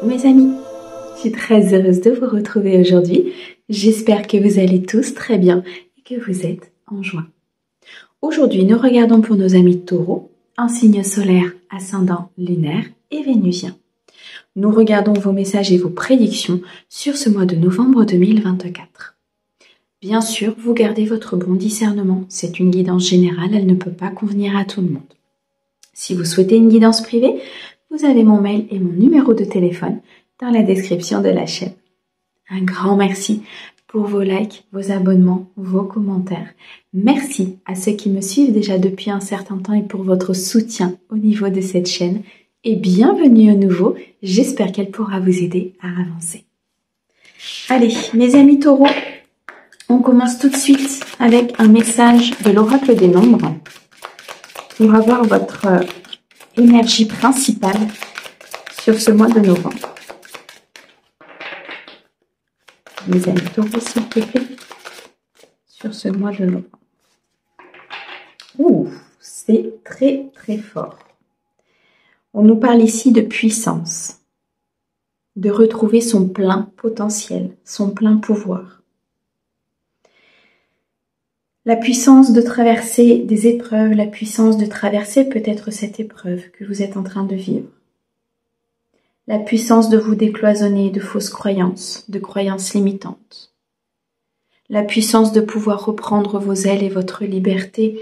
Mes amis, je suis très heureuse de vous retrouver aujourd'hui. J'espère que vous allez tous très bien et que vous êtes en joie. Aujourd'hui, nous regardons pour nos amis Taureaux, un signe solaire, ascendant, lunaire et vénusien. Nous regardons vos messages et vos prédictions sur ce mois de novembre 2024. Bien sûr, vous gardez votre bon discernement. C'est une guidance générale, elle ne peut pas convenir à tout le monde. Si vous souhaitez une guidance privée, vous avez mon mail et mon numéro de téléphone dans la description de la chaîne. Un grand merci pour vos likes, vos abonnements, vos commentaires. Merci à ceux qui me suivent déjà depuis un certain temps et pour votre soutien au niveau de cette chaîne. Et bienvenue à nouveau, j'espère qu'elle pourra vous aider à avancer. Allez, mes amis taureaux, on commence tout de suite avec un message de l'oracle des nombres pour avoir votre énergie principale sur ce mois de novembre. Mes amis taureaux, s'il vous plaît, sur ce mois de novembre. Ouh, c'est très très fort. On nous parle ici de puissance, de retrouver son plein potentiel, son plein pouvoir. La puissance de traverser des épreuves, la puissance de traverser peut-être cette épreuve que vous êtes en train de vivre. La puissance de vous décloisonner de fausses croyances, de croyances limitantes. La puissance de pouvoir reprendre vos ailes et votre liberté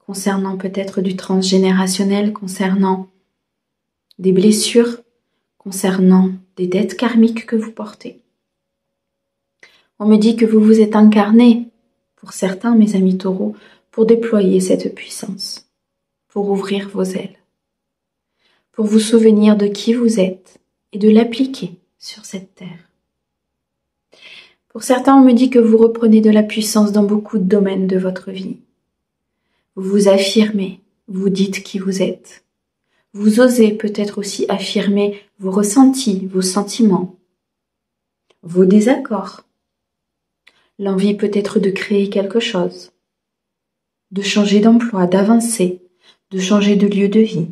concernant peut-être du transgénérationnel, concernant des blessures, concernant des dettes karmiques que vous portez. On me dit que vous vous êtes incarné, pour certains, mes amis taureaux, pour déployer cette puissance, pour ouvrir vos ailes, pour vous souvenir de qui vous êtes et de l'appliquer sur cette terre. Pour certains, on me dit que vous reprenez de la puissance dans beaucoup de domaines de votre vie. Vous vous affirmez, vous dites qui vous êtes. Vous osez peut-être aussi affirmer vos ressentis, vos sentiments, vos désaccords. L'envie peut-être de créer quelque chose, de changer d'emploi, d'avancer, de changer de lieu de vie.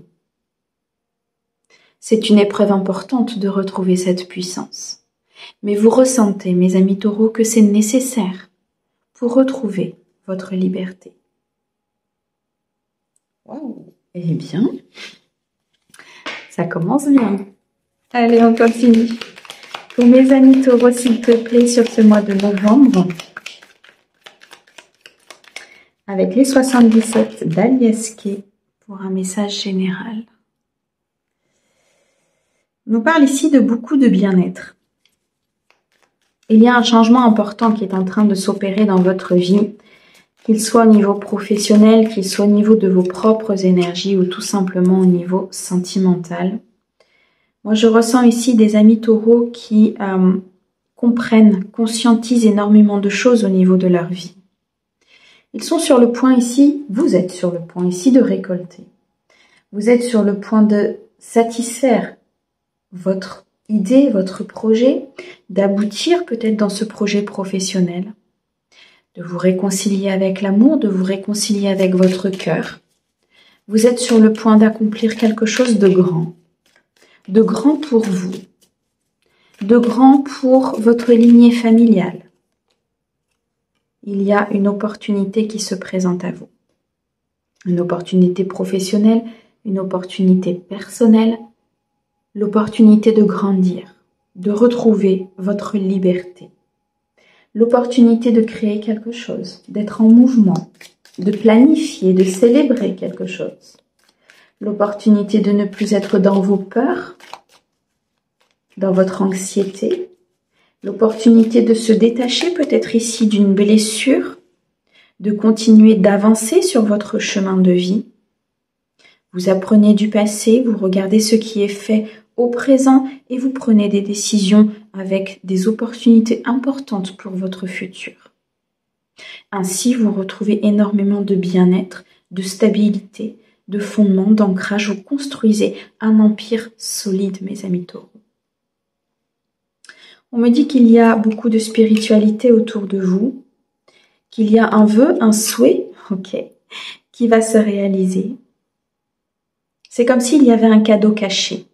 C'est une épreuve importante de retrouver cette puissance. Mais vous ressentez, mes amis taureaux, que c'est nécessaire pour retrouver votre liberté. Wow. Eh bien, ça commence bien. Allez, on continue. Pour mes amis taureaux, s'il te plaît, sur ce mois de novembre, avec les 77 d'Aliaské pour un message général. On nous parle ici de beaucoup de bien-être. Il y a un changement important qui est en train de s'opérer dans votre vie, qu'il soit au niveau professionnel, qu'il soit au niveau de vos propres énergies ou tout simplement au niveau sentimental. Moi, je ressens ici des amis taureaux qui comprennent, conscientisent énormément de choses au niveau de leur vie. Ils sont sur le point ici, vous êtes sur le point ici de récolter. Vous êtes sur le point de satisfaire votre idée, votre projet, d'aboutir peut-être dans ce projet professionnel, de vous réconcilier avec l'amour, de vous réconcilier avec votre cœur. Vous êtes sur le point d'accomplir quelque chose de grand pour vous, de grand pour votre lignée familiale. Il y a une opportunité qui se présente à vous. Une opportunité professionnelle, une opportunité personnelle, l'opportunité de grandir, de retrouver votre liberté. L'opportunité de créer quelque chose, d'être en mouvement, de planifier, de célébrer quelque chose. L'opportunité de ne plus être dans vos peurs, dans votre anxiété. L'opportunité de se détacher peut-être ici d'une blessure, de continuer d'avancer sur votre chemin de vie. Vous apprenez du passé, vous regardez ce qui est fait au présent et vous prenez des décisions avec des opportunités importantes pour votre futur. Ainsi, vous retrouvez énormément de bien-être, de stabilité, de fondement, d'ancrage. Vous construisez un empire solide, mes amis taureaux. On me dit qu'il y a beaucoup de spiritualité autour de vous, qu'il y a un vœu, un souhait, qui va se réaliser. C'est comme s'il y avait un cadeau caché.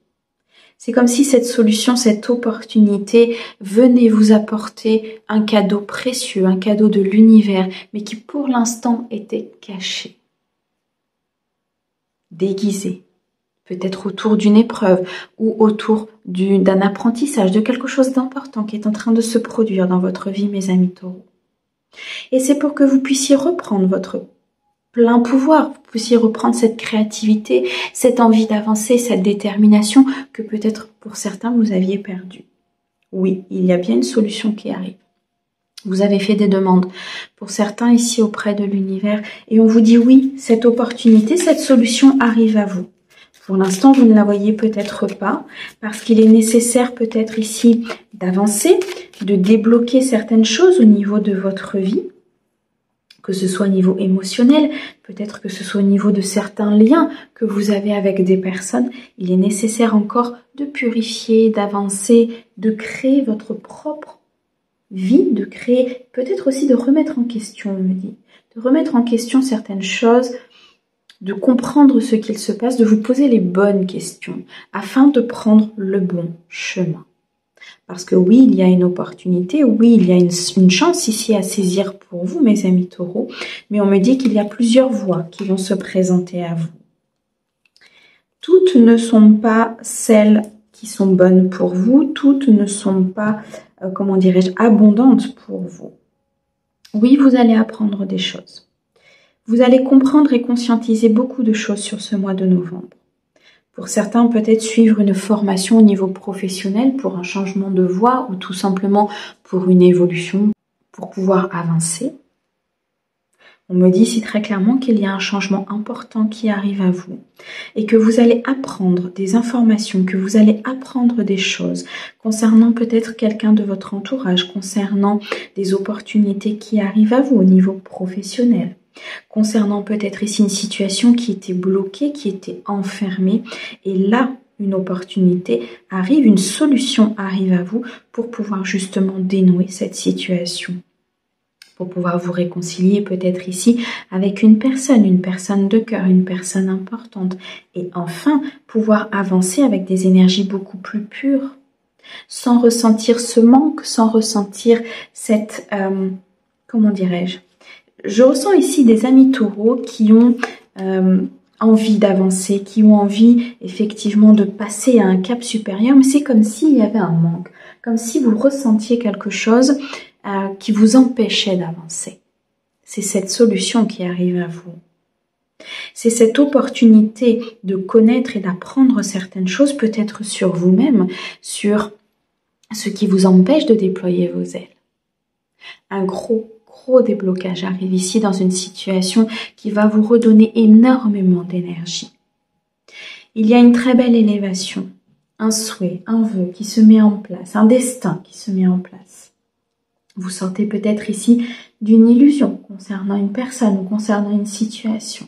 C'est comme si cette solution, cette opportunité venait vous apporter un cadeau précieux, un cadeau de l'univers, mais qui pour l'instant était caché, déguisé, peut-être autour d'une épreuve ou autour d'un apprentissage, de quelque chose d'important qui est en train de se produire dans votre vie, mes amis taureaux. Et c'est pour que vous puissiez reprendre votre plein pouvoir, vous puissiez reprendre cette créativité, cette envie d'avancer, cette détermination que peut-être pour certains vous aviez perdue. Oui, il y a bien une solution qui arrive. Vous avez fait des demandes pour certains ici auprès de l'univers et on vous dit oui, cette opportunité, cette solution arrive à vous. Pour l'instant, vous ne la voyez peut-être pas parce qu'il est nécessaire peut-être ici d'avancer, de débloquer certaines choses au niveau de votre vie, que ce soit au niveau émotionnel, peut-être que ce soit au niveau de certains liens que vous avez avec des personnes. Il est nécessaire encore de purifier, d'avancer, de créer votre propre vie, de créer, peut-être aussi de remettre en question, on me dit, de remettre en question certaines choses, de comprendre ce qu'il se passe, de vous poser les bonnes questions afin de prendre le bon chemin. Parce que oui, il y a une opportunité, oui, il y a une chance ici à saisir pour vous, mes amis taureaux, mais on me dit qu'il y a plusieurs voies qui vont se présenter à vous. Toutes ne sont pas celles qui sont bonnes pour vous, toutes ne sont pas, comment dirais-je, abondantes pour vous. Oui, vous allez apprendre des choses. Vous allez comprendre et conscientiser beaucoup de choses sur ce mois de novembre. Pour certains, peut-être suivre une formation au niveau professionnel pour un changement de voie ou tout simplement pour une évolution, pour pouvoir avancer. On me dit ici très clairement qu'il y a un changement important qui arrive à vous et que vous allez apprendre des informations, que vous allez apprendre des choses concernant peut-être quelqu'un de votre entourage, concernant des opportunités qui arrivent à vous au niveau professionnel. Concernant peut-être ici une situation qui était bloquée, qui était enfermée, et là, une opportunité arrive, une solution arrive à vous pour pouvoir justement dénouer cette situation, pour pouvoir vous réconcilier peut-être ici avec une personne de cœur, une personne importante, et enfin pouvoir avancer avec des énergies beaucoup plus pures, sans ressentir ce manque, sans ressentir cette, comment dirais-je, je ressens ici des amis taureaux qui ont envie d'avancer, qui ont envie effectivement de passer à un cap supérieur, mais c'est comme s'il y avait un manque, comme si vous ressentiez quelque chose qui vous empêchait d'avancer. C'est cette solution qui arrive à vous. C'est cette opportunité de connaître et d'apprendre certaines choses, peut-être sur vous-même, sur ce qui vous empêche de déployer vos ailes. Un gros déblocage arrive ici dans une situation qui va vous redonner énormément d'énergie. Il y a une très belle élévation, un souhait, un vœu qui se met en place, un destin qui se met en place. Vous sortez peut-être ici d'une illusion concernant une personne ou concernant une situation.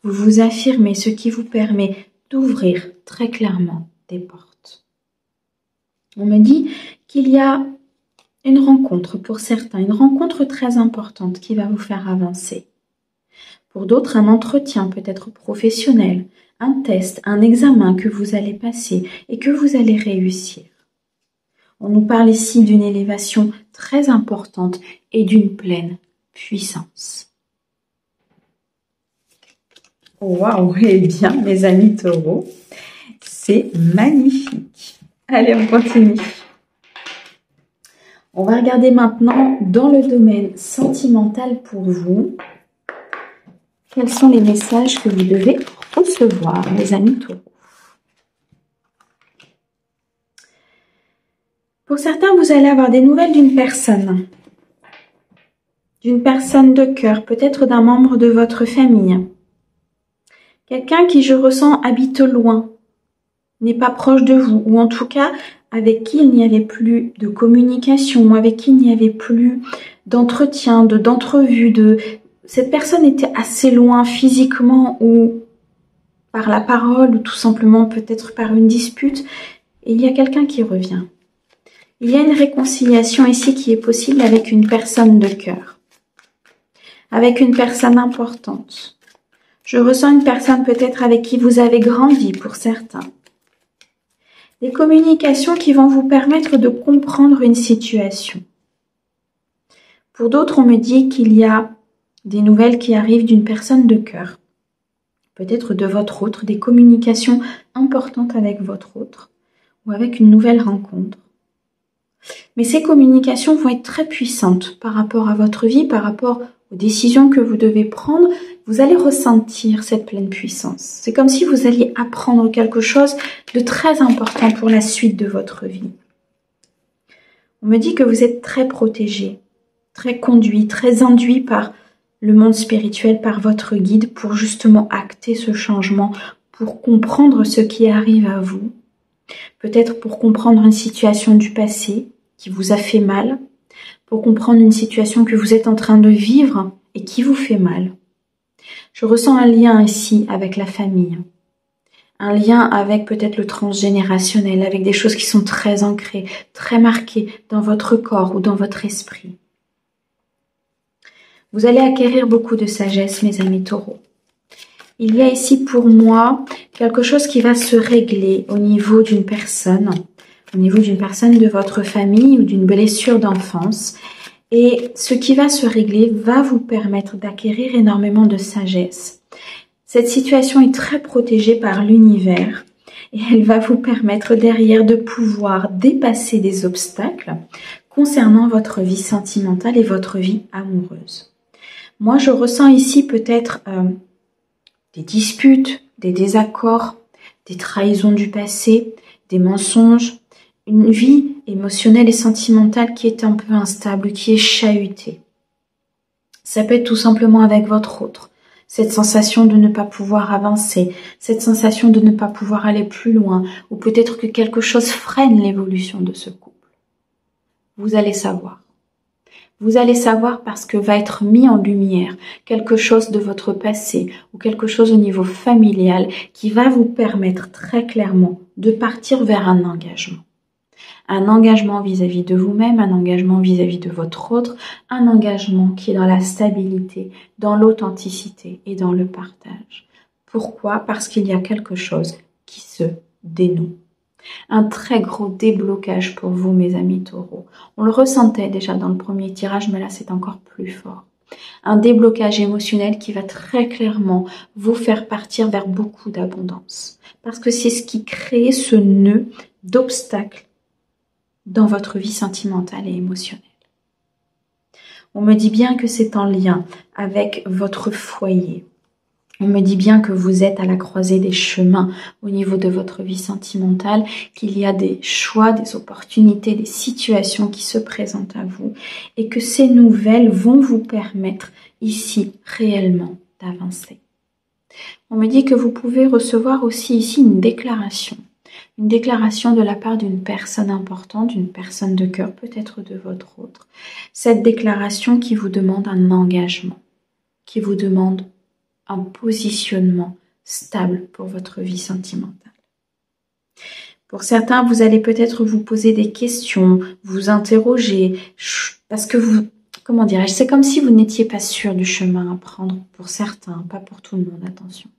Vous vous affirmez, ce qui vous permet d'ouvrir très clairement des portes. On me dit qu'il y a une rencontre pour certains, une rencontre très importante qui va vous faire avancer. Pour d'autres, un entretien peut-être professionnel, un test, un examen que vous allez passer et que vous allez réussir. On nous parle ici d'une élévation très importante et d'une pleine puissance. Waouh, eh bien, mes amis taureaux, c'est magnifique. Allez, on continue. On va regarder maintenant dans le domaine sentimental pour vous. Quels sont les messages que vous devez recevoir, mes amis taureaux? Pour certains, vous allez avoir des nouvelles d'une personne de cœur, peut-être d'un membre de votre famille. Quelqu'un qui, je ressens, habite loin, n'est pas proche de vous, ou en tout cas avec qui il n'y avait plus de communication, ou avec qui il n'y avait plus d'entretien, d'entrevue. Cette personne était assez loin physiquement ou par la parole, ou tout simplement peut-être par une dispute, et il y a quelqu'un qui revient. Il y a une réconciliation ici qui est possible avec une personne de cœur, avec une personne importante. Je ressens une personne peut-être avec qui vous avez grandi pour certains. Des communications qui vont vous permettre de comprendre une situation. Pour d'autres, on me dit qu'il y a des nouvelles qui arrivent d'une personne de cœur. Peut-être de votre autre, des communications importantes avec votre autre ou avec une nouvelle rencontre. Mais ces communications vont être très puissantes par rapport à votre vie, par rapport aux décisions que vous devez prendre. Vous allez ressentir cette pleine puissance. C'est comme si vous alliez apprendre quelque chose de très important pour la suite de votre vie. On me dit que vous êtes très protégé, très conduit, très induit par le monde spirituel, par votre guide, pour justement acter ce changement, pour comprendre ce qui arrive à vous. Peut-être pour comprendre une situation du passé qui vous a fait mal, pour comprendre une situation que vous êtes en train de vivre et qui vous fait mal. Je ressens un lien ici avec la famille, un lien avec peut-être le transgénérationnel, avec des choses qui sont très ancrées, très marquées dans votre corps ou dans votre esprit. Vous allez acquérir beaucoup de sagesse, mes amis taureaux. Il y a ici pour moi quelque chose qui va se régler au niveau d'une personne de votre famille ou d'une blessure d'enfance. Et ce qui va se régler va vous permettre d'acquérir énormément de sagesse. Cette situation est très protégée par l'univers et elle va vous permettre derrière de pouvoir dépasser des obstacles concernant votre vie sentimentale et votre vie amoureuse. Moi, je ressens ici peut-être des disputes, des désaccords, des trahisons du passé, des mensonges, une vie émotionnelle et sentimentale qui est un peu instable, qui est chahutée. Ça peut être tout simplement avec votre autre. Cette sensation de ne pas pouvoir avancer, cette sensation de ne pas pouvoir aller plus loin, ou peut-être que quelque chose freine l'évolution de ce couple. Vous allez savoir. Vous allez savoir parce que va être mis en lumière quelque chose de votre passé ou quelque chose au niveau familial qui va vous permettre très clairement de partir vers un engagement. Un engagement vis-à-vis de vous-même, un engagement vis-à-vis de votre autre, un engagement qui est dans la stabilité, dans l'authenticité et dans le partage. Pourquoi ? Parce qu'il y a quelque chose qui se dénoue. Un très gros déblocage pour vous, mes amis taureaux. On le ressentait déjà dans le premier tirage, mais là c'est encore plus fort. Un déblocage émotionnel qui va très clairement vous faire partir vers beaucoup d'abondance. Parce que c'est ce qui crée ce nœud d'obstacles dans votre vie sentimentale et émotionnelle. On me dit bien que c'est en lien avec votre foyer. On me dit bien que vous êtes à la croisée des chemins au niveau de votre vie sentimentale, qu'il y a des choix, des opportunités, des situations qui se présentent à vous et que ces nouvelles vont vous permettre ici réellement d'avancer. On me dit que vous pouvez recevoir aussi ici une déclaration de la part d'une personne importante, d'une personne de cœur, peut-être de votre autre. Cette déclaration qui vous demande un engagement, qui vous demande un positionnement stable pour votre vie sentimentale. Pour certains, vous allez peut-être vous poser des questions, vous interroger, parce que c'est comme si vous n'étiez pas sûr du chemin à prendre pour certains, pas pour tout le monde, attention.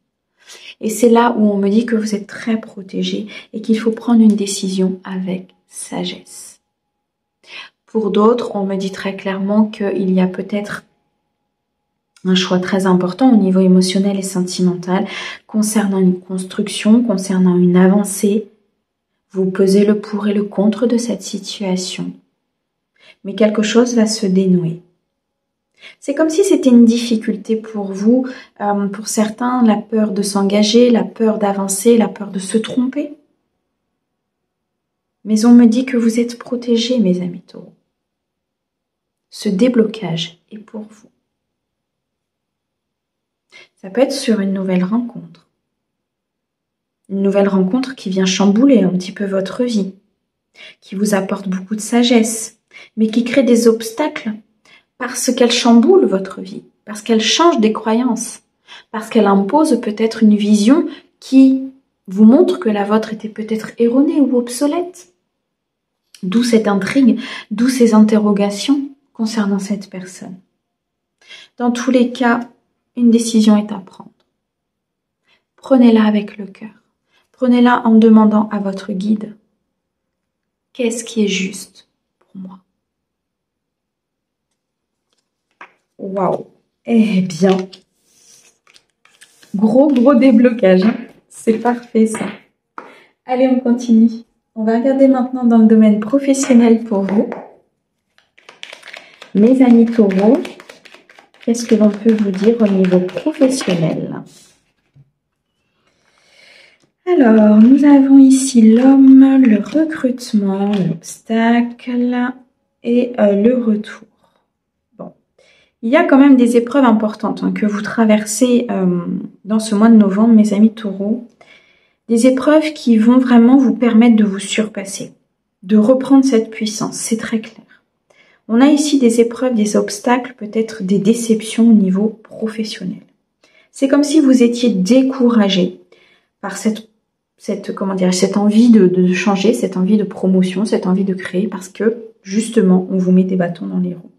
Et c'est là où on me dit que vous êtes très protégé et qu'il faut prendre une décision avec sagesse. Pour d'autres, on me dit très clairement qu'il y a peut-être un choix très important au niveau émotionnel et sentimental concernant une construction, concernant une avancée. Vous pesez le pour et le contre de cette situation. Mais quelque chose va se dénouer. C'est comme si c'était une difficulté pour vous, pour certains, la peur de s'engager, la peur d'avancer, la peur de se tromper. Mais on me dit que vous êtes protégés, mes amis taureaux. Ce déblocage est pour vous. Ça peut être sur une nouvelle rencontre. Une nouvelle rencontre qui vient chambouler un petit peu votre vie, qui vous apporte beaucoup de sagesse, mais qui crée des obstacles parce qu'elle chamboule votre vie, parce qu'elle change des croyances, parce qu'elle impose peut-être une vision qui vous montre que la vôtre était peut-être erronée ou obsolète. D'où cette intrigue, d'où ces interrogations concernant cette personne. Dans tous les cas, une décision est à prendre. Prenez-la avec le cœur. Prenez-la en demandant à votre guide Qu'est-ce qui est juste pour moi? Waouh! Eh bien, gros déblocage, hein. C'est parfait ça. Allez, on continue. On va regarder maintenant dans le domaine professionnel pour vous. Mes amis taureaux, qu'est-ce que l'on peut vous dire au niveau professionnel? Alors, nous avons ici l'homme, le recrutement, l'obstacle et le retour. Bon, il y a quand même des épreuves importantes que vous traversez dans ce mois de novembre, mes amis taureaux. Des épreuves qui vont vraiment vous permettre de vous surpasser, de reprendre cette puissance, c'est très clair. On a ici des épreuves, des obstacles, peut-être des déceptions au niveau professionnel. C'est comme si vous étiez découragé par cette envie de changer, cette envie de promotion, cette envie de créer, parce que justement, on vous met des bâtons dans les roues.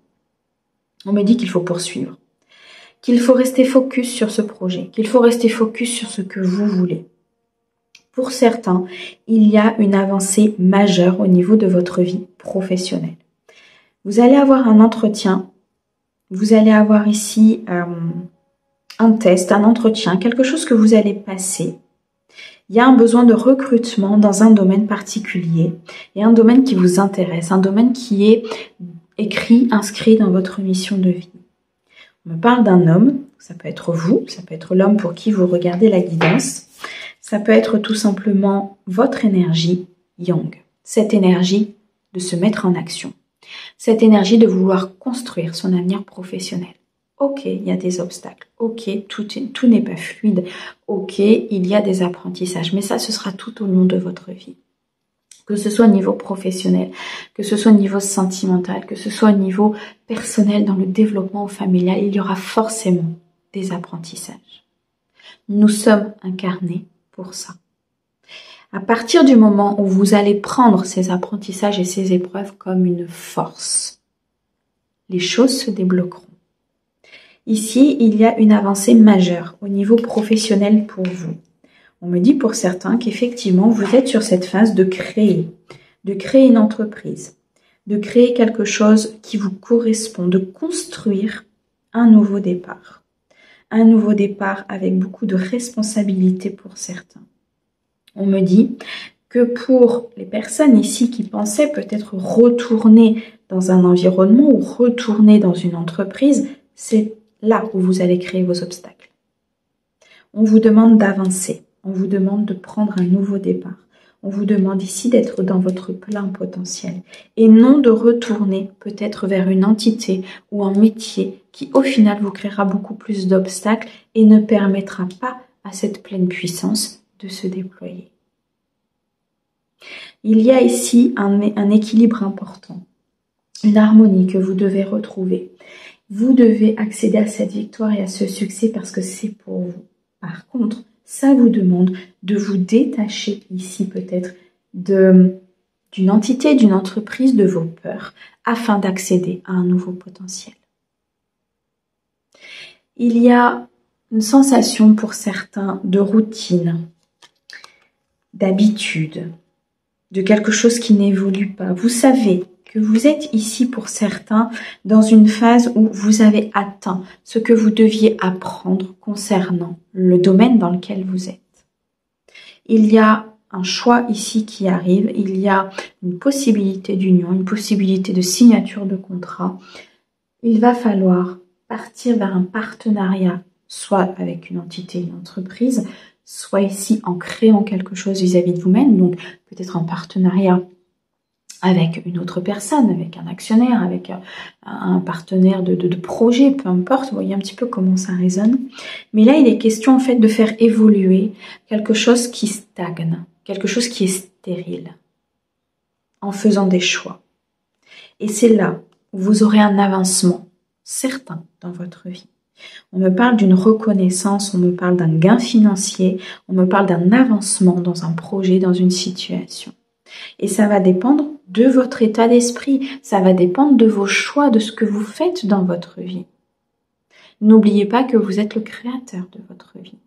On me dit qu'il faut poursuivre, qu'il faut rester focus sur ce projet, qu'il faut rester focus sur ce que vous voulez. Pour certains, il y a une avancée majeure au niveau de votre vie professionnelle. Vous allez avoir un entretien, vous allez avoir ici un test, un entretien, quelque chose que vous allez passer. Il y a un besoin de recrutement dans un domaine particulier et un domaine qui vous intéresse, un domaine qui est écrit, inscrit dans votre mission de vie. On me parle d'un homme, ça peut être vous, ça peut être l'homme pour qui vous regardez la guidance, ça peut être tout simplement votre énergie yang, cette énergie de se mettre en action, cette énergie de vouloir construire son avenir professionnel. Ok, il y a des obstacles. Ok, tout n'est pas fluide. Ok, il y a des apprentissages. Mais ça, ce sera tout au long de votre vie. Que ce soit au niveau professionnel, que ce soit au niveau sentimental, que ce soit au niveau personnel, dans le développement familial, il y aura forcément des apprentissages. Nous sommes incarnés pour ça. À partir du moment où vous allez prendre ces apprentissages et ces épreuves comme une force, les choses se débloqueront. Ici, il y a une avancée majeure au niveau professionnel pour vous. On me dit pour certains qu'effectivement, vous êtes sur cette phase de créer une entreprise, de créer quelque chose qui vous correspond, de construire un nouveau départ. Un nouveau départ avec beaucoup de responsabilités pour certains. On me dit que pour les personnes ici qui pensaient peut-être retourner dans un environnement ou retourner dans une entreprise, c'est là où vous allez créer vos obstacles. On vous demande d'avancer, on vous demande de prendre un nouveau départ. On vous demande ici d'être dans votre plein potentiel et non de retourner peut-être vers une entité ou un métier qui au final vous créera beaucoup plus d'obstacles et ne permettra pas à cette pleine puissance de se déployer. Il y a ici un équilibre important, une harmonie que vous devez retrouver. Vous devez accéder à cette victoire et à ce succès parce que c'est pour vous. Par contre, ça vous demande de vous détacher ici peut-être d'une entité, d'une entreprise, de vos peurs, afin d'accéder à un nouveau potentiel. Il y a une sensation pour certains de routine, d'habitude, de quelque chose qui n'évolue pas. Vous savez que vous êtes ici pour certains dans une phase où vous avez atteint ce que vous deviez apprendre concernant le domaine dans lequel vous êtes. Il y a un choix ici qui arrive, il y a une possibilité d'union, une possibilité de signature de contrat. Il va falloir partir vers un partenariat, soit avec une entité, une entreprise, soit ici en créant quelque chose vis-à-vis de vous-même, donc peut-être un partenariat avec une autre personne, avec un actionnaire, avec un partenaire de projet, peu importe, vous voyez un petit peu comment ça résonne. Mais là, il est question en fait de faire évoluer quelque chose qui stagne, quelque chose qui est stérile, en faisant des choix. Et c'est là où vous aurez un avancement certain dans votre vie. On me parle d'une reconnaissance, on me parle d'un gain financier, on me parle d'un avancement dans un projet, dans une situation. Et ça va dépendre de votre état d'esprit, ça va dépendre de vos choix, de ce que vous faites dans votre vie. N'oubliez pas que vous êtes le créateur de votre vie.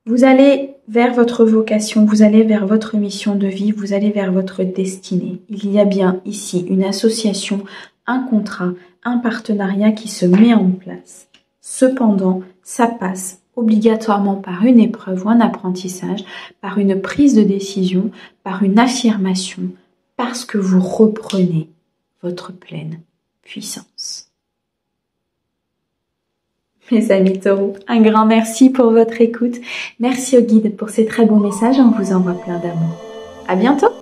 Vous allez vers votre vocation, vous allez vers votre mission de vie, vous allez vers votre destinée. Il y a bien ici une association, un contrat, un partenariat qui se met en place. Cependant, ça passe obligatoirement par une épreuve ou un apprentissage, par une prise de décision, par une affirmation, parce que vous reprenez votre pleine puissance. Mes amis taureaux, un grand merci pour votre écoute. Merci au guide pour ces très beaux messages. On vous envoie plein d'amour. À bientôt!